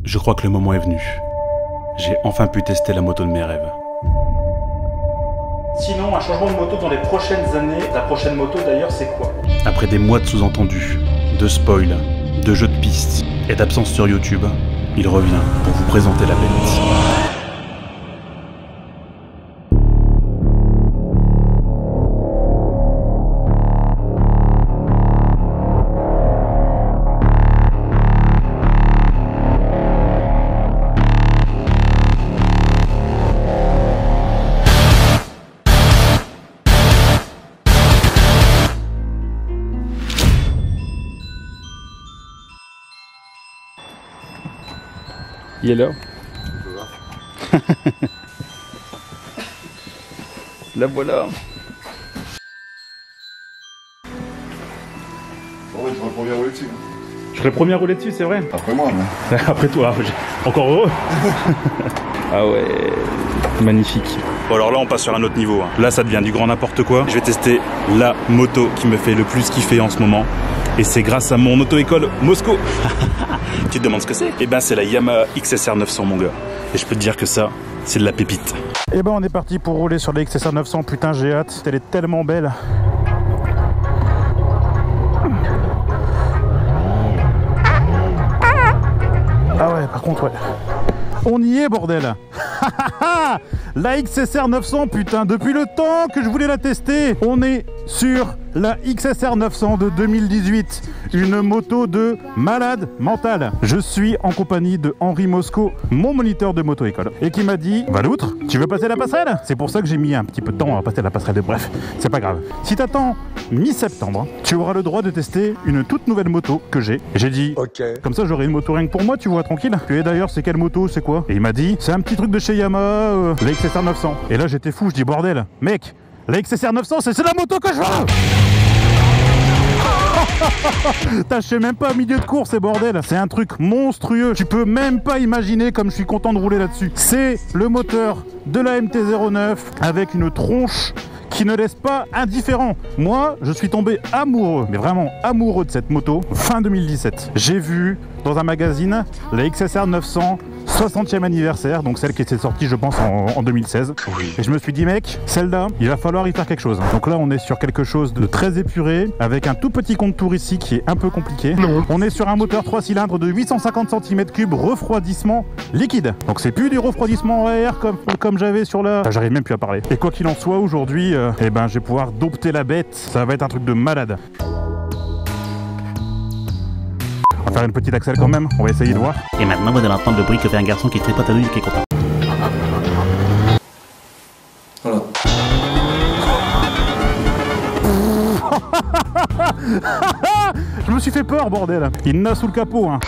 Je crois que le moment est venu. J'ai enfin pu tester la moto de mes rêves. Sinon, un changement de moto dans les prochaines années, ta prochaine moto d'ailleurs, c'est quoi? Après des mois de sous-entendus, de spoil, de jeux de pistes et d'absence sur YouTube, il revient pour vous présenter la bête. Il est là. La voilà. Ah ouais, je serai le premier à rouler dessus. Je serai le premier à rouler dessus, c'est vrai. Après moi, mais... Après toi, encore heureux. Ah ouais, magnifique. Bon alors là on passe sur un autre niveau, hein. Là ça devient du grand n'importe quoi. Je vais tester la moto qui me fait le plus kiffer en ce moment. Et c'est grâce à mon auto-école Mosco. Tu te demandes ce que c'est? Eh ben c'est la Yamaha XSR 900 mon gars. Et je peux te dire que ça, c'est de la pépite. Et ben on est parti pour rouler sur la XSR 900, putain j'ai hâte. Elle est tellement belle. Ah ouais par contre ouais. On y est bordel. La XSR 900 putain, depuis le temps que je voulais la tester. On est sur la XSR 900 de 2018. Une moto de malade mental. Je suis en compagnie de Henri Mosco, mon moniteur de moto-école, et qui m'a dit: Valoutre, tu veux passer la passerelle? C'est pour ça que j'ai mis un petit peu de temps à passer la passerelle. Bref, c'est pas grave. Si t'attends mi-septembre, tu auras le droit de tester une toute nouvelle moto que j'ai. J'ai dit ok. Comme ça j'aurai une moto rien que pour moi, tu vois, tranquille. Et d'ailleurs, c'est quelle moto? C'est quoi? Et il m'a dit: c'est un petit truc de chez Yamaha, la XSR 900. Et là j'étais fou, je dis bordel, mec, la XSR 900 c'est la moto que je veux. T'as, je sais même pas, milieu de course, c'est bordel. C'est un truc monstrueux. Tu peux même pas imaginer comme je suis content de rouler là-dessus. C'est le moteur de la MT-09 avec une tronche qui ne laisse pas indifférent. Moi, je suis tombé amoureux, mais vraiment amoureux de cette moto fin 2017. J'ai vu dans un magazine la XSR 900 60e anniversaire, donc celle qui était sortie je pense en 2016. Oui. Et je me suis dit mec, celle-là, il va falloir y faire quelque chose. Donc là on est sur quelque chose de très épuré, avec un tout petit contour ici qui est un peu compliqué. Non. On est sur un moteur 3 cylindres de 850 cm3, refroidissement liquide. Donc c'est plus du refroidissement à air comme j'avais sur la... J'arrive même plus à parler. Et quoi qu'il en soit, aujourd'hui, eh ben, je vais pouvoir dompter la bête. Ça va être un truc de malade. On va faire une petite accel quand même, on va essayer de voir. Et maintenant vous allez entendre le bruit que fait un garçon qui est très patadouille et qui est content. Voilà. Je me suis fait peur bordel. Il n'a sous le capot hein.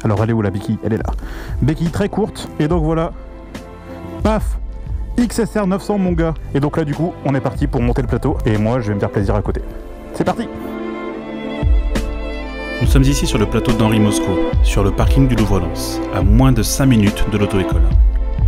Alors elle est où la béquille? Elle est là. Béquille très courte. Et donc voilà. Paf, XSR 900 mon gars. Et donc là du coup on est parti pour monter le plateau. Et moi je vais me faire plaisir à côté. C'est parti. Nous sommes ici sur le plateau d'Henri Mosco, sur le parking du Louvre-Lens, à moins de 5 minutes de l'auto-école.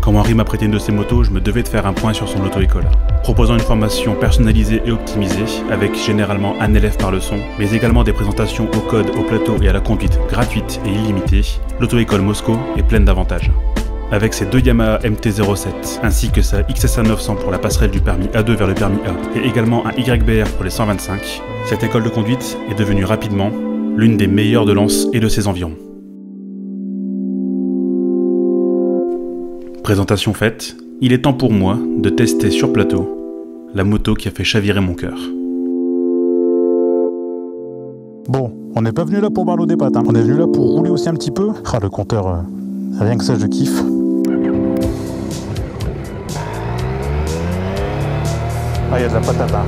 Comme Henri m'a prêté une de ses motos, je me devais de faire un point sur son auto-école. Proposant une formation personnalisée et optimisée, avec généralement un élève par leçon, mais également des présentations au code, au plateau et à la conduite gratuites et illimitées, l'auto-école Mosco est pleine d'avantages. Avec ses deux Yamaha MT-07, ainsi que sa XSR 900 pour la passerelle du permis A2 vers le permis A, et également un YBR pour les 125, cette école de conduite est devenue rapidement l'une des meilleures de Lens et de ses environs. Présentation faite, il est temps pour moi de tester sur plateau la moto qui a fait chavirer mon cœur. Bon, on n'est pas venu là pour barloter des pattes, hein. On est venu là pour rouler aussi un petit peu. Ah le compteur, rien que ça je kiffe. Ah il y a de la patate hein.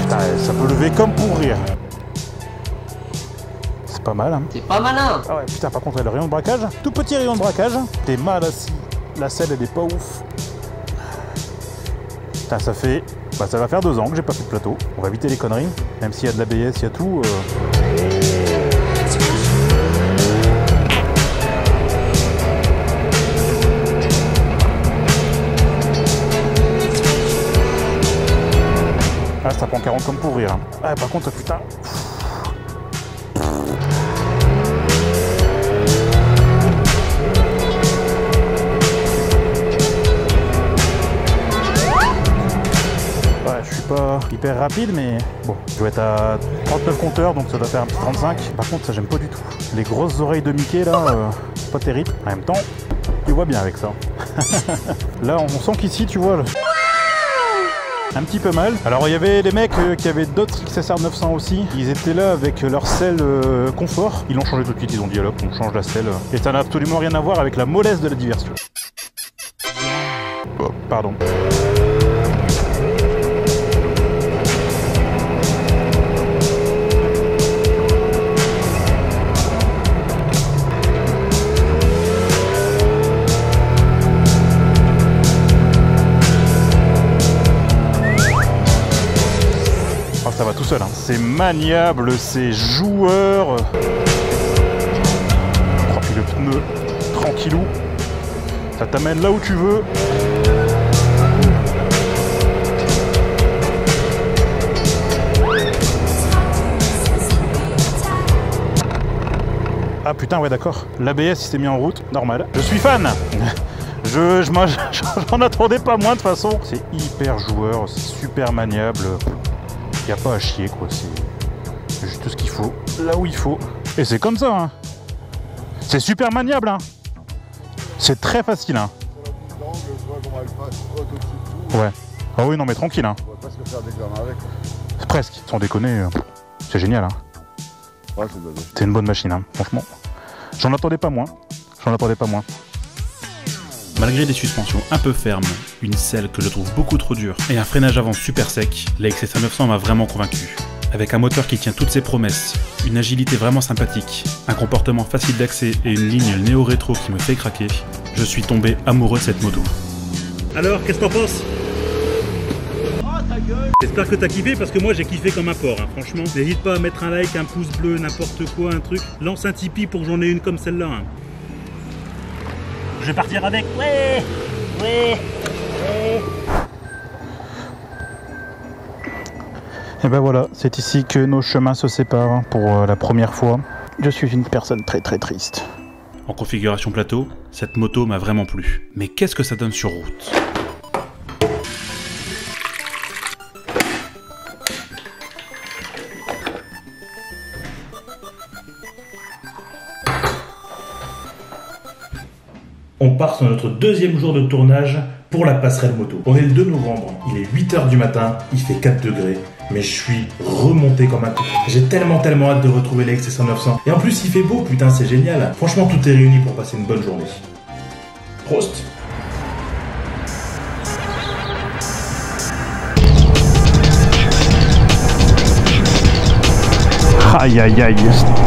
Putain, ça peut lever comme pour rire. Pas mal hein. C'est pas malin. Ah ouais putain par contre le rayon de braquage, tout petit rayon de braquage, t'es mal assis, la selle elle est pas ouf. Putain ça fait, bah ça va faire 2 ans que j'ai pas fait de plateau, on va éviter les conneries, même s'il y a de l'ABS, il y a tout. Ah ça prend 40 comme pour rire hein. Ah par contre putain. hyper rapide, mais bon, je dois être à 39 compteurs, donc ça doit faire un petit 35. Par contre, ça j'aime pas du tout. Les grosses oreilles de Mickey là, pas terrible. En même temps, tu vois bien avec ça. Là, on sent qu'ici, tu vois, un petit peu mal. Alors il y avait des mecs qui avaient d'autres XSR 900 aussi. Ils étaient là avec leur selle confort. Ils l'ont changé tout de suite, ils ont dit hop, on change la selle. Et ça n'a absolument rien à voir avec la mollesse de la diversion. Oh, pardon. Ça va tout seul, hein. C'est maniable, c'est joueur. Oh, puis le pneu, tranquillou. Ça t'amène là où tu veux. Ah putain, ouais d'accord. L'ABS il s'est mis en route, normal. Je suis fan. J'en attendais pas moins de toute façon. C'est hyper joueur, c'est super maniable. Y a pas à chier quoi, c'est juste tout ce qu'il faut, là où il faut. Et c'est comme ça, hein. C'est super maniable, hein. C'est très facile, hein. Ouais. Ah oui, non mais tranquille, hein. On va presque faire des gamins avec. Presque, sans déconner, c'est génial, hein. Ouais, c'est bien. C'est une bonne machine, hein, franchement. J'en attendais pas moins. J'en attendais pas moins. Malgré des suspensions un peu fermes, une selle que je trouve beaucoup trop dure et un freinage avant super sec, la XSR 900 m'a vraiment convaincu. Avec un moteur qui tient toutes ses promesses, une agilité vraiment sympathique, un comportement facile d'accès et une ligne néo-rétro qui me fait craquer, je suis tombé amoureux de cette moto. Alors, qu'est-ce que t'en penses? J'espère que t'as kiffé parce que moi j'ai kiffé comme un porc, hein, franchement. N'hésite pas à mettre un like, un pouce bleu, n'importe quoi, un truc. Lance un Tipeee pour que j'en ai une comme celle-là. Hein. Je vais partir avec. Ouais. Et ben voilà, c'est ici que nos chemins se séparent pour la première fois. Je suis une personne très très triste. En configuration plateau, cette moto m'a vraiment plu. Mais qu'est-ce que ça donne sur route? On part sur notre deuxième jour de tournage pour la passerelle moto. On est le 2 novembre, il est 8 h du matin, il fait 4 degrés, mais je suis remonté comme un coup. J'ai tellement hâte de retrouver la XSR 900. Et en plus il fait beau, putain c'est génial. Franchement tout est réuni pour passer une bonne journée. Prost! Aïe aïe aïe,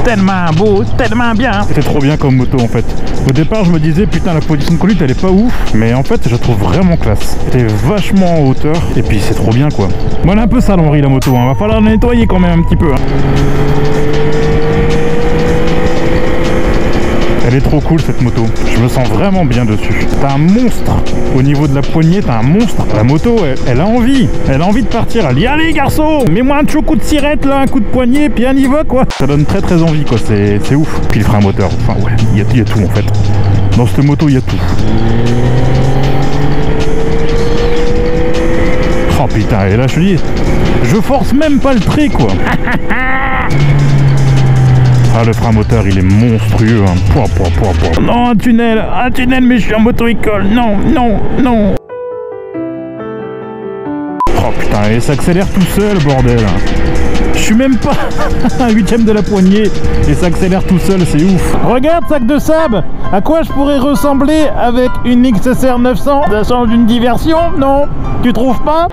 tellement beau, tellement bien. C'est trop bien comme moto en fait. Au départ je me disais putain la position de conduite elle est pas ouf, mais en fait je la trouve vraiment classe. Elle est vachement en hauteur et puis c'est trop bien quoi. Bon elle est un peu salonnerie la moto, hein. Va falloir la nettoyer quand même un petit peu. Hein. Elle est trop cool cette moto, je me sens vraiment bien dessus. T'as un monstre, au niveau de la poignée t'as un monstre. La moto elle a envie de partir, elle dit allez garçon, mets-moi un petit coup de sirette là, un coup de poignet, puis on y va quoi. Ça donne très très envie quoi, c'est ouf. Puis le frein moteur, enfin ouais, il y a tout en fait. Dans cette moto il y a tout. Oh putain, et là je te dis, je force même pas le trait quoi. Ah le frein moteur il est monstrueux hein. Pouah. Non un tunnel mais je suis en moto-école, non. Oh putain et ça accélère tout seul bordel. Je suis même pas un huitième de la poignée et ça accélère tout seul, c'est ouf. Regarde sac de sable, à quoi je pourrais ressembler avec une XSR 900? Ça change d'une diversion, non? Tu trouves pas?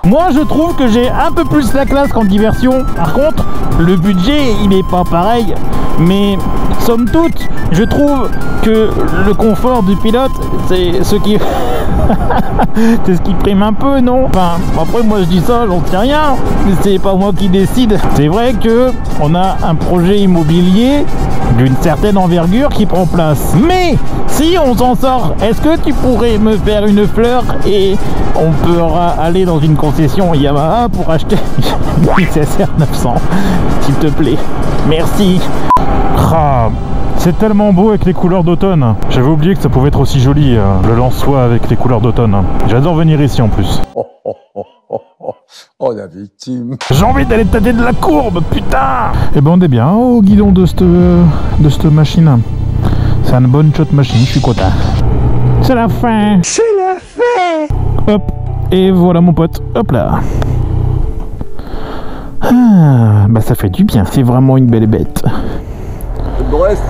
Moi je trouve que j'ai un peu plus la classe qu'en diversion. Par contre, le budget il est pas pareil. Mais somme toute, je trouve que le confort du pilote, c'est ce qui... c'est ce qui prime un peu, non? Enfin, après moi je dis ça, j'en sais rien. C'est pas moi qui décide. C'est vrai que on a un projet immobilier d'une certaine envergure qui prend place. Mais si on s'en sort, est-ce que tu pourrais me faire une fleur et on pourra aller dans une concession Yamaha pour acheter une XSR 900, s'il te plaît? Merci. Ah, c'est tellement beau avec les couleurs d'automne. J'avais oublié que ça pouvait être aussi joli, le Lensois avec les couleurs d'automne. J'adore venir ici en plus. Oh la victime. J'ai envie d'aller tâter de la courbe, putain. Et ben on est bien au guidon de cette machine. C'est une bonne shot machine, je suis content. C'est la fin. C'est la fin. Hop, et voilà mon pote, hop là. Ah, bah ça fait du bien, c'est vraiment une belle bête. C'est le Brest.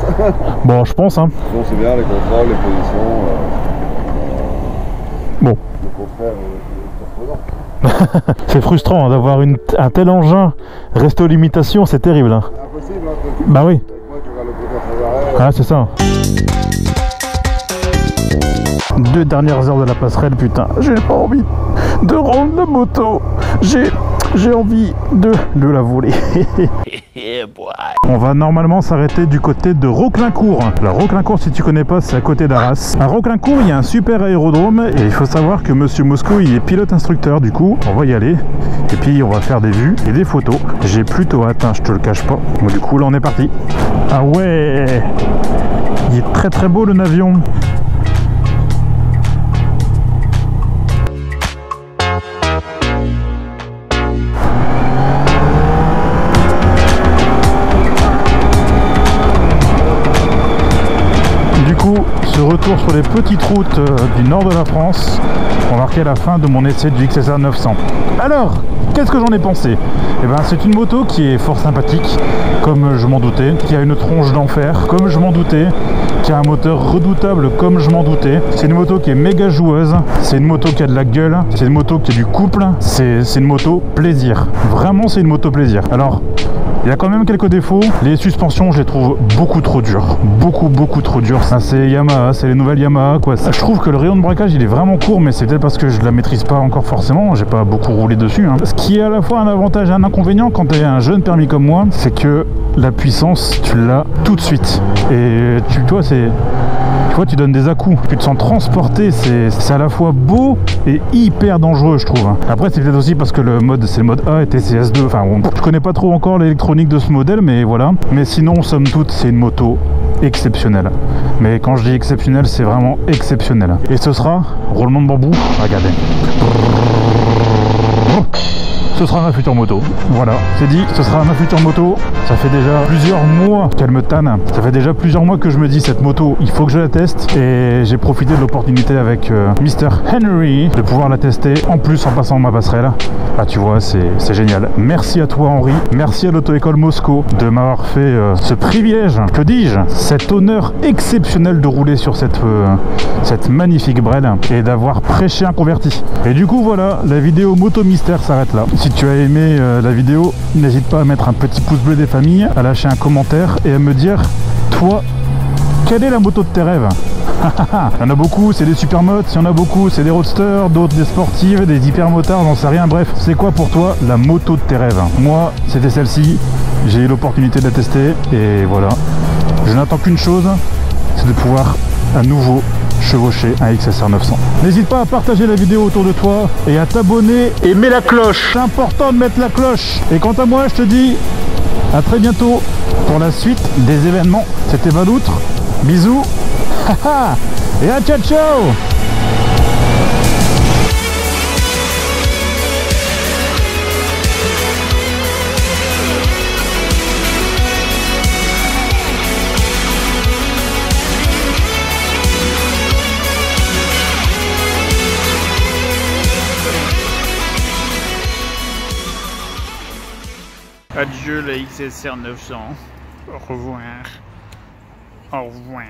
Bon, je pense, hein. Bon, c'est bien les contrôles, les positions. Bon. Le contraire, surprenant. C'est frustrant hein, d'avoir un tel engin resté aux limitations, c'est terrible. Hein. C'est impossible, hein. Bah oui. Avec moi, tu regardes le moteur sans arrêt. Ah, c'est ça. 2 dernières heures de la passerelle, putain. J'ai pas envie de rendre la moto. J'ai envie de la voler. On va normalement s'arrêter du côté de Roclincourt. La Roclincourt, si tu connais pas, c'est à côté d'Arras. À Roclincourt, il y a un super aérodrome et il faut savoir que Monsieur Mosco, il est pilote instructeur. Du coup, on va y aller et puis on va faire des vues et des photos. J'ai plutôt hâte, hein, je te le cache pas. Bon, du coup, là, on est parti. Ah ouais, il est très très beau le Navion. Ce retour sur les petites routes du nord de la France ont marqué la fin de mon essai du XSR 900. Alors, qu'est-ce que j'en ai pensé? Eh ben, c'est une moto qui est fort sympathique, comme je m'en doutais, qui a une tronche d'enfer, comme je m'en doutais, qui a un moteur redoutable, comme je m'en doutais. C'est une moto qui est méga joueuse, c'est une moto qui a de la gueule, c'est une moto qui a du couple, c'est une moto plaisir. Vraiment, c'est une moto plaisir. Alors, il y a quand même quelques défauts. Les suspensions, je les trouve beaucoup trop dures. Beaucoup trop dures. Ça, c'est Yamaha, c'est les nouvelles Yamaha, quoi. Je trouve que le rayon de braquage, il est vraiment court, mais c'est peut-être parce que je la maîtrise pas encore forcément. J'ai pas beaucoup roulé dessus. Hein. Ce qui est à la fois un avantage et un inconvénient quand tu es un jeune permis comme moi, c'est que la puissance, tu l'as tout de suite. Et toi, tu donnes des à-coups, tu te sens transporté, c'est à la fois beau et hyper dangereux, je trouve. Après, c'est peut-être aussi parce que c'est le mode A et TCS2. Enfin, je connais pas trop encore l'électronique de ce modèle, mais voilà. Mais sinon, somme toute, c'est une moto exceptionnelle. Mais quand je dis exceptionnelle, c'est vraiment exceptionnel. Et ce sera roulement de bambou. Regardez. Ce sera ma future moto. Voilà, c'est dit, ce sera ma future moto. Ça fait déjà plusieurs mois qu'elle me tanne. Ça fait déjà plusieurs mois que je me dis cette moto, il faut que je la teste. Et j'ai profité de l'opportunité avec Mr. Henry de pouvoir la tester en plus en passant ma passerelle. Ah, tu vois, c'est génial. Merci à toi Henri, merci à l'auto-école Mosco de m'avoir fait ce privilège, que dis-je, cet honneur exceptionnel de rouler sur cette magnifique brelle et d'avoir prêché un converti. Et du coup voilà, la vidéo Moto Mystère s'arrête là. Si tu as aimé la vidéo, n'hésite pas à mettre un petit pouce bleu des familles, à lâcher un commentaire et à me dire, toi, quelle est la moto de tes rêves? Il y en a beaucoup, c'est des supermotos, il y en a beaucoup, c'est des roadsters, d'autres des sportives, des hypermotards, j'en sais rien, bref. C'est quoi pour toi la moto de tes rêves? Moi, c'était celle-ci, j'ai eu l'opportunité de la tester et voilà. Je n'attends qu'une chose, c'est de pouvoir à nouveau chevaucher un XSR 900. N'hésite pas à partager la vidéo autour de toi et à t'abonner et mets la cloche. C'est important de mettre la cloche. Et quant à moi, je te dis à très bientôt pour la suite des événements. C'était Valoutre. Bisous. Et à ciao ciao. Adieu la XSR 900. Au revoir. Au revoir.